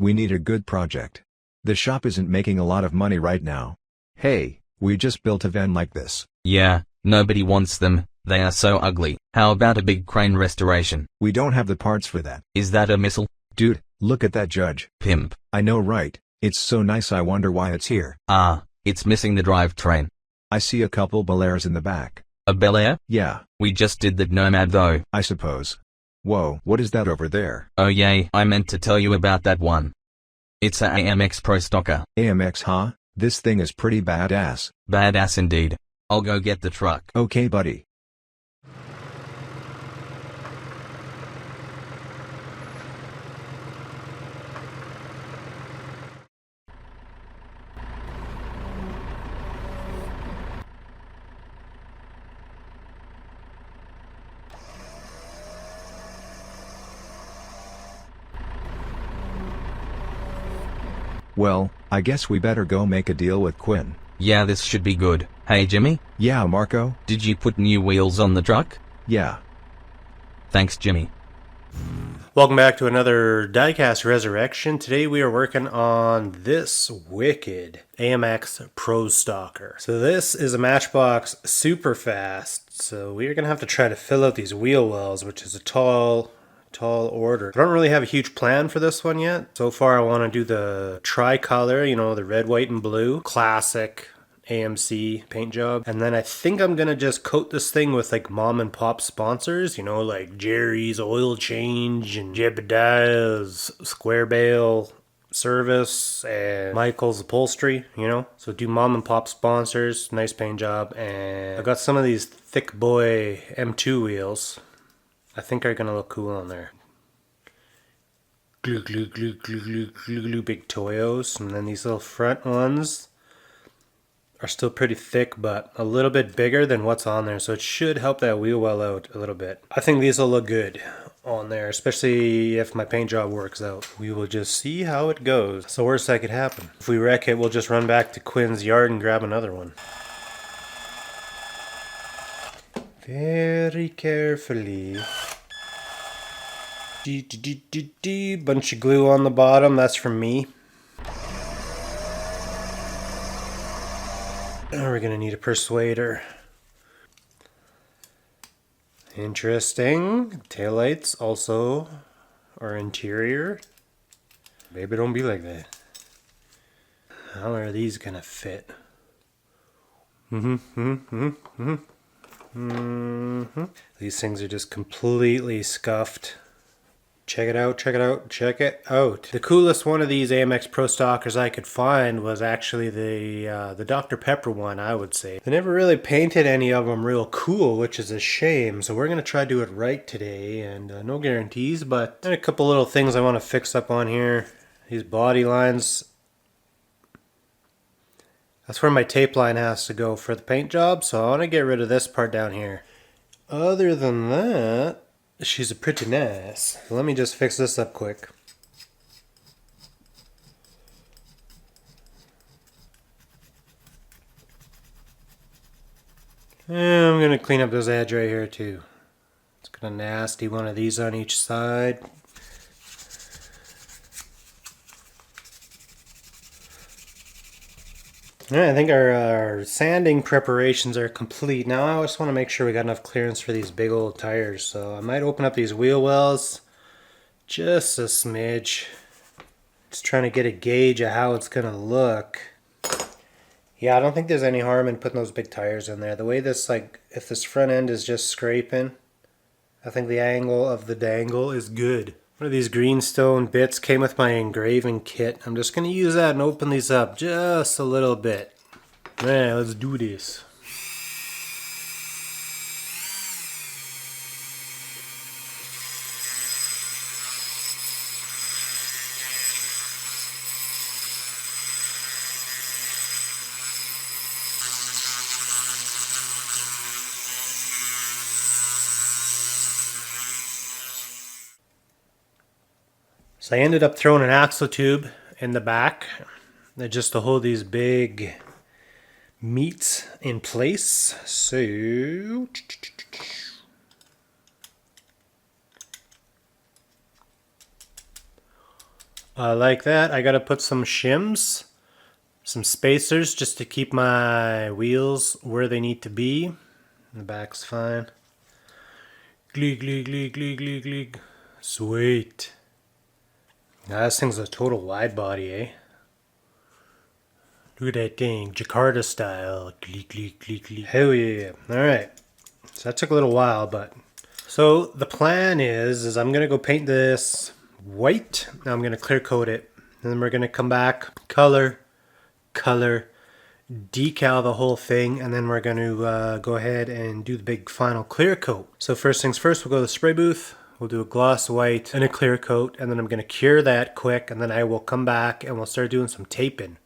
We need a good project. The shop isn't making a lot of money right now. Hey, we just built a van like this. Yeah, nobody wants them, they are so ugly. How about a big crane restoration? We don't have the parts for that. Is that a missile? Dude, look at that judge. Pimp. I know, right? It's so nice, I wonder why it's here. Ah, it's missing the drivetrain. I see a couple Bel Airs in the back. A Bel Air? Yeah. We just did the Nomad though. I suppose. Whoa, what is that over there? Oh yay, I meant to tell you about that one. It's a AMX Pro Stalker. AMX, huh? This thing is pretty badass. Badass indeed. I'll go get the truck. Okay, buddy. Well, I guess we better go make a deal with Quinn. Yeah, this should be good. Hey Jimmy? Yeah, Marco? Did you put new wheels on the truck? Yeah. Thanks, Jimmy. Welcome back to another Diecast Resurrection. Today we are working on this wicked AMX Pro Stalker. So this is a Matchbox Superfast. So we are going to have to try to fill out these wheel wells, which is a tall order. I don't really have a huge plan for this one yet. So far I want to do the tricolor, you know, the red, white, and blue. Classic AMC paint job. And then I think I'm gonna just coat this thing with like mom and pop sponsors, you know, like Jerry's Oil Change and Jebediah's Square Bale Service and Michael's Upholstery, you know. So do mom and pop sponsors, nice paint job. And I got some of these thick boy M2 wheels. I think are gonna look cool on there. Glue, glue, glue, glue, glue, glue, glue, big Toyos. And then these little front ones are still pretty thick, but a little bit bigger than what's on there. So it should help that wheel well out a little bit. I think these will look good on there, especially if my paint job works out. We will just see how it goes. It's the worst that could happen. If we wreck it, we'll just run back to Quinn's yard and grab another one. Very carefully. Bunch of glue on the bottom, that's from me. And we're gonna need a persuader. Interesting. Taillights also are interior. Baby, don't be like that. How are these gonna fit? These things are just completely scuffed. Check it out, check it out, check it out. The coolest one of these AMX Pro Stalkers I could find was actually the Dr. Pepper one, I would say. They never really painted any of them real cool, which is a shame. So we're going to try to do it right today, and no guarantees, but a couple little things I want to fix up on here. These body lines. That's where my tape line has to go for the paint job, so I want to get rid of this part down here. Other than that, she's a pretty nice. Let me just fix this up quick. And I'm going to clean up this edge right here too. It's got a nasty one of these on each side. Alright, I think our sanding preparations are complete. Now I just want to make sure we got enough clearance for these big old tires. So I might open up these wheel wells just a smidge. Just trying to get a gauge of how it's going to look. Yeah, I don't think there's any harm in putting those big tires in there. The way this, like, if this front end is just scraping, I think the angle of the dangle is good. One of these greenstone bits came with my engraving kit. I'm just going to use that and open these up just a little bit. Alright, let's do this. So I ended up throwing an axle tube in the back just to hold these big meats in place. So Like that. I gotta put some shims, some spacers just to keep my wheels where they need to be. The back's fine. Gleek, gleek, gleek, gleek, gleek, gleek. Sweet. Now this thing's a total wide body, eh? Look at that thing, Jakarta style. Gleek, gleek, gleek, gleek. Hell yeah. Alright. So that took a little while, but... So the plan is I'm going to go paint this white. Now I'm going to clear coat it. And then we're going to come back, color, decal the whole thing, and then we're going to go ahead and do the big final clear coat. So first things first, we'll go to the spray booth. We'll do a gloss white and a clear coat, and then I'm going to cure that quick, and then I will come back and we'll start doing some taping.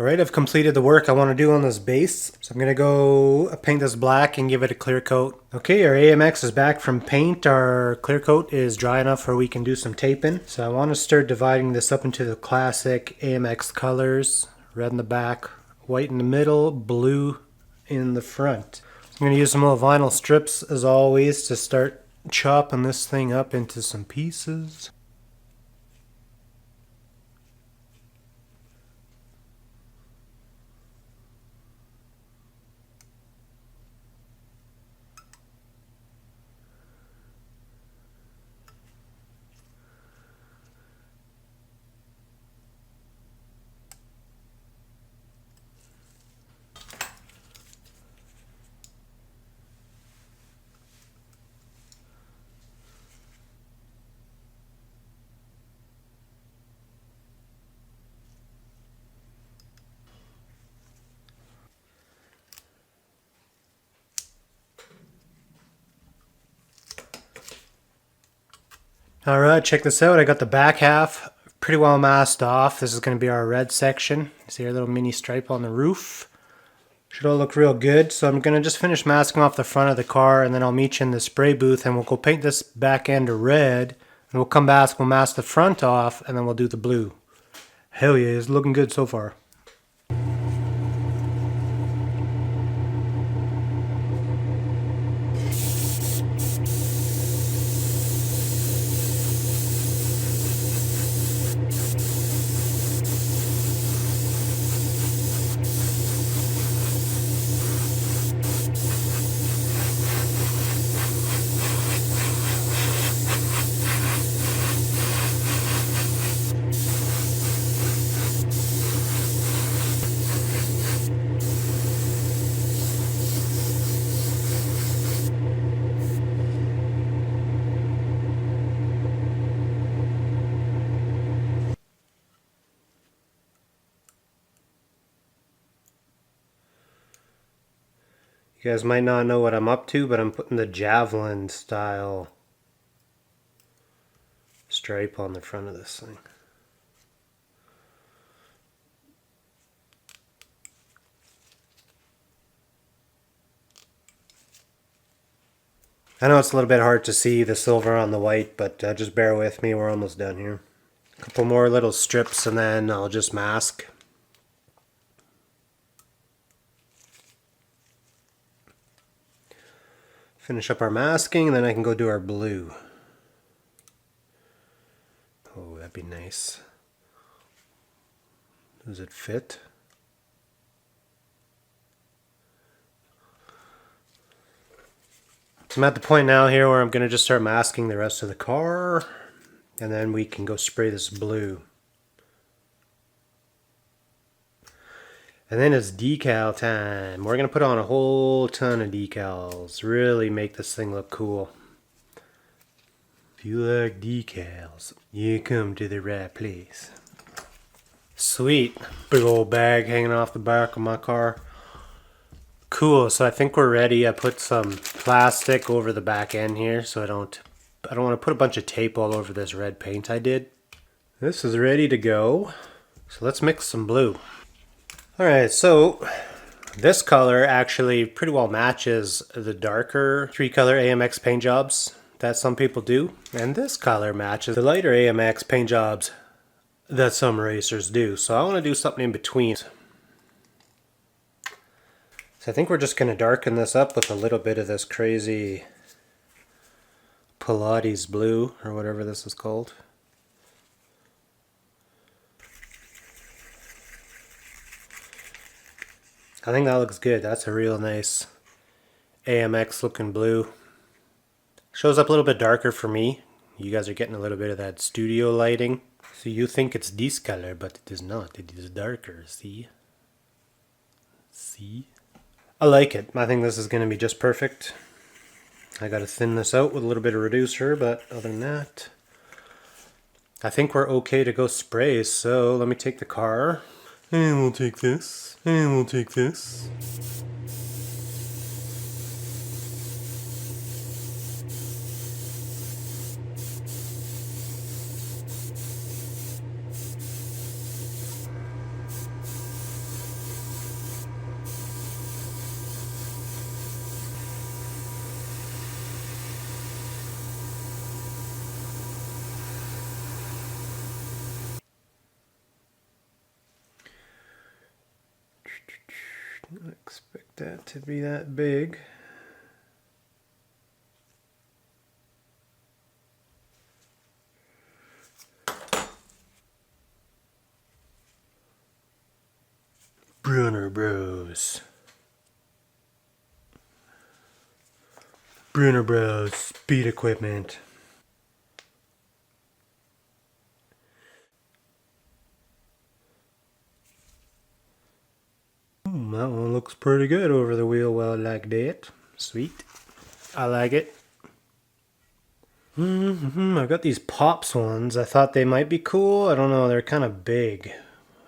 Alright, I've completed the work I want to do on this base. So I'm going to go paint this black and give it a clear coat. Okay, our AMX is back from paint. Our clear coat is dry enough where we can do some taping. So I want to start dividing this up into the classic AMX colors. Red in the back, white in the middle, blue in the front. So I'm going to use some little vinyl strips as always to start chopping this thing up into some pieces. Alright, check this out. I got the back half pretty well masked off. This is going to be our red section. See our little mini stripe on the roof? Should all look real good. So I'm going to just finish masking off the front of the car, and then I'll meet you in the spray booth and we'll go paint this back end red. And we'll come back, we'll mask the front off, and then we'll do the blue. Hell yeah, it's looking good so far. You guys might not know what I'm up to, but I'm putting the Javelin-Style stripe on the front of this thing. I know it's a little bit hard to see the silver on the white, but just bear with me, we're almost done here. A couple more little strips and then I'll just mask. Finish up our masking, and then I can go do our blue. Oh, that'd be nice. Does it fit? So I'm at the point now here where I'm going to just start masking the rest of the car, and then we can go spray this blue. And then it's decal time. We're going to put on a whole ton of decals. Really make this thing look cool. If you like decals, you come to the right place. Sweet. Big old bag hanging off the back of my car. Cool, so I think we're ready. I put some plastic over the back end here so I don't want to put a bunch of tape all over this red paint I did. This is ready to go. So let's mix some blue. Alright, so this color actually pretty well matches the darker 3-color AMX paint jobs that some people do. And this color matches the lighter AMX paint jobs that some racers do. So I want to do something in between. So I think we're just going to darken this up with a little bit of this crazy Pilates blue, or whatever this is called. I think that looks good. That's a real nice AMX looking blue. Shows up a little bit darker for me. You guys are getting a little bit of that studio lighting. So you think it's this color, but it is not. It is darker, see? See? I like it. I think this is going to be just perfect. I got to thin this out with a little bit of reducer, but other than that, I think we're okay to go spray. So let me take the car, and we'll take this, and we'll take this. Don't expect that to be that big. Brunner Bros. Brunner Bros. Speed equipment. That one looks pretty good over the wheel well like that. Sweet. I like it. I've got these Pops ones. I thought they might be cool. I don't know. They're kind of big.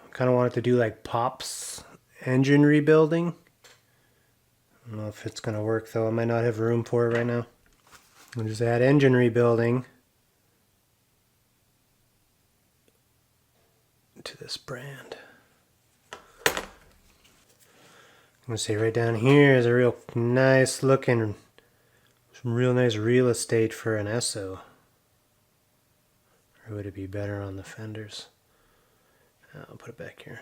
I kind of wanted to do like Pops engine rebuilding. I don't know if it's going to work though. I might not have room for it right now. I'll just add engine rebuilding to this brand. I'm going to say right down here is a real nice looking, some real nice real estate for an Esso. Or would it be better on the fenders? I'll put it back here.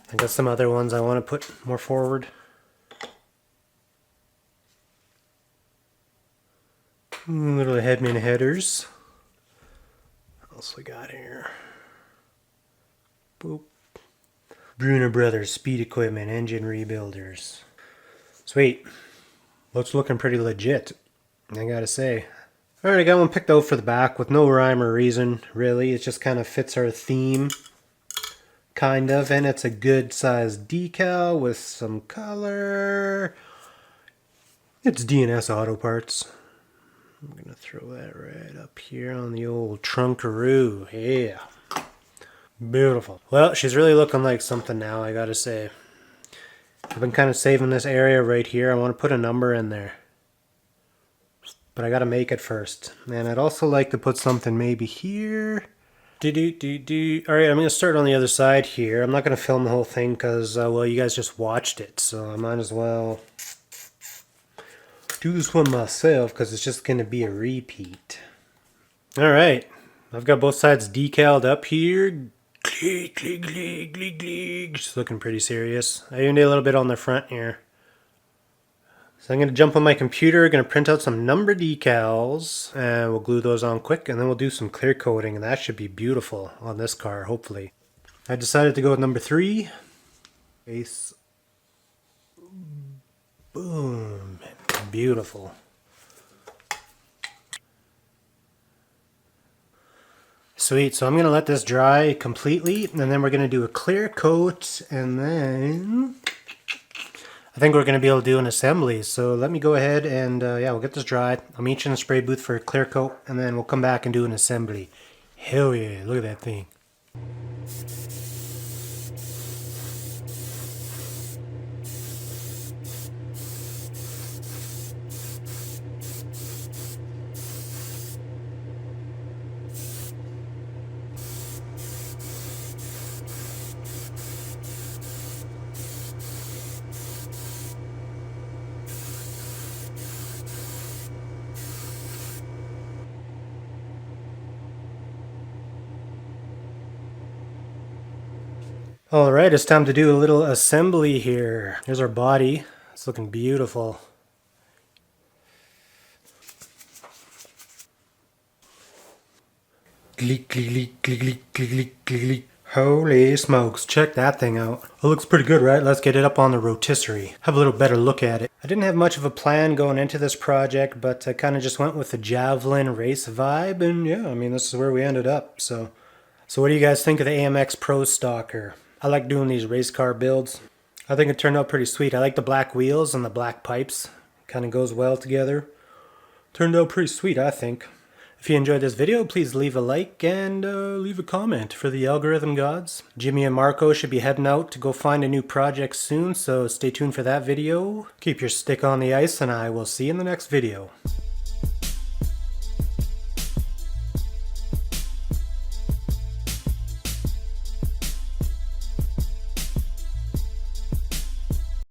I got some other ones I want to put more forward. Little Headman headers. What else we got here? Boop. Brunner Brothers Speed Equipment Engine Rebuilders. Sweet. Looks looking pretty legit, I gotta say. Alright, I got one picked out for the back with no rhyme or reason, really. It just kind of fits our theme. Kind of. And it's a good sized decal with some color. It's D&S Auto Parts. I'm going to throw that right up here on the old trunkaroo. Yeah. Beautiful. Well, she's really looking like something now, I gotta say. I've been kind of saving this area right here. I want to put a number in there. But I gotta make it first. And I'd also like to put something maybe here. Alright, I'm going to start on the other side here. I'm not going to film the whole thing because, well, you guys just watched it. So I might as well do this one myself because it's just going to be a repeat. Alright, I've got both sides decaled up here. Click, click, click, click, click. Just looking pretty serious. I even did a little bit on the front here. So I'm going to jump on my computer, going to print out some number decals, and we'll glue those on quick, and then we'll do some clear coating, and that should be beautiful on this car, hopefully. I decided to go with number 3. Base. Boom. Beautiful. Sweet, so I'm going to let this dry completely, and then we're going to do a clear coat, and then I think we're going to be able to do an assembly. So let me go ahead and, yeah, we'll get this dry. I'll meet you in the spray booth for a clear coat, and then we'll come back and do an assembly. Hell yeah, look at that thing. Alright, it's time to do a little assembly here. Here's our body. It's looking beautiful. Gleek, gleek, gleek, gleek, gleek, gleek, gleek. Holy smokes, check that thing out. It looks pretty good, right? Let's get it up on the rotisserie. Have a little better look at it. I didn't have much of a plan going into this project, but I kind of just went with the Javelin race vibe, and yeah, I mean, this is where we ended up. So what do you guys think of the AMX Pro Stalker? I like doing these race car builds. I think it turned out pretty sweet. I like the black wheels and the black pipes. Kind of goes well together. Turned out pretty sweet, I think. If you enjoyed this video, please leave a like and leave a comment for the algorithm gods. Jimmy and Marco should be heading out to go find a new project soon, so stay tuned for that video. Keep your stick on the ice, and I will see you in the next video.